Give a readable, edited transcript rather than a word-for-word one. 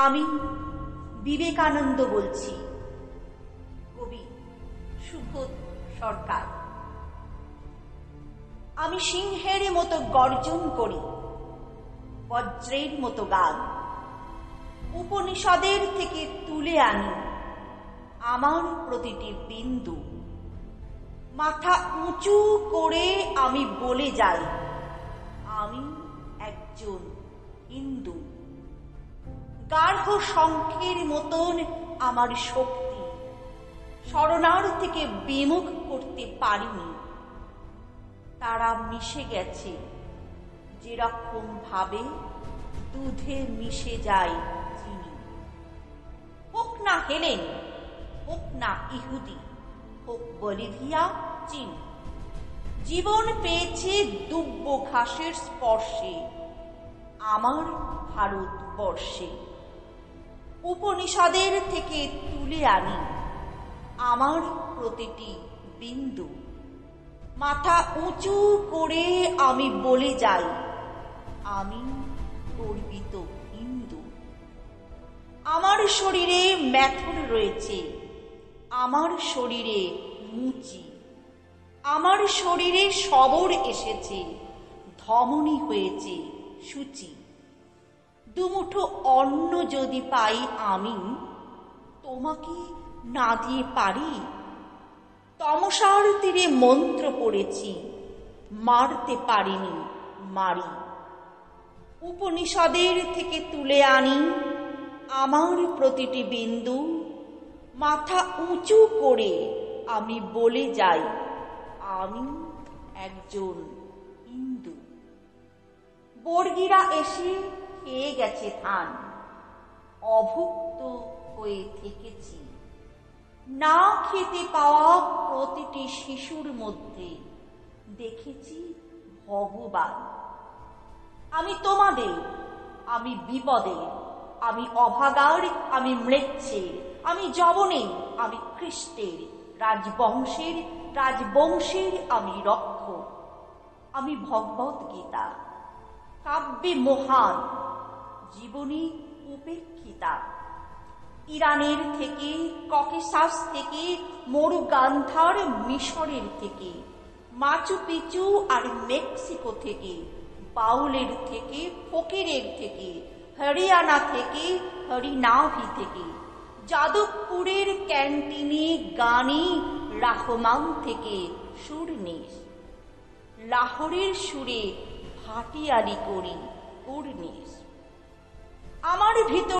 আমি বিবেকানন্দ বলছি, কবি সুবোধ সরকার। আমি সিংহের মতো গর্জন করি, বজ্রের মতো গান উপনিষদের থেকে তুলে আনি আমার প্রতিটি বিন্দু। মাথা উঁচু করে আমি বলে যাই, আমি একজন হিন্দু। গার্হ শঙ্খের মতন আমার শক্তি, শরণার্থীকে বিমুখ করতে পারিনি। তারা মিশে গেছে যেরকম ভাবে দুধে মিশে যায় চিনি। হোক না হেলেন, হোক না ইহুদি, হোক বলিভিয়া, চীন, জীবন পেয়েছে দুব্য ঘাসের স্পর্শে আমার ভারতবর্ষে। উপনিষদের থেকে তুলে আনি আমার প্রতিটি বিন্দু। মাথা উঁচু করে আমি বলে যাই, আমি গর্বিত হিন্দু। আমার শরীরে ম্যাথর রয়েছে, আমার শরীরে মুচি, আমার শরীরে সবর এসেছে, ধমনী হয়েছে সূচি। দুমুঠো অন্ন যদি পাই আমি, তোমাকে না দিয়ে পারি? তমসার তীরে মন্ত্র পড়েছি, মারতে পারিনি, মারি। উপনিষদের থেকে তুলে আনি আমার প্রতিটি বিন্দু। মাথা উঁচু করে আমি বলে যাই, আমি একজন হিন্দু। বর্গীরা এসে খেয়ে গেছে ধান, অভুক্ত হয়ে থেকেছি। না খেতে পাওয়া প্রতিটি শিশুর মধ্যে দেখেছি ভগবান। আমি তোমাদের, আমি বিপদে, আমি অভাগার, আমি মৃচ্ছের, আমি যবনের, আমি খ্রিস্টের, রাজবংশের আমি রক্ষক। আমি ভগবত গীতা, কাব্যে মহান, জীবনী উপেক্ষিতা। ইরানের থেকে, ককেশাস থেকে, মরু গান্ধার, মিশরের থেকে, মাচু পিচু আর মেক্সিকো থেকে, বাউলের থেকে, ফকিরের থেকে, হরিয়ানা থেকে, হরিনাভি থেকে, যাদবপুরের ক্যান্টিনে গানি রাহমান থেকে সুরনেশ, লাহোরের সুরে ভাটিয়ালি করি কুর্নিশ। আমার ভিতর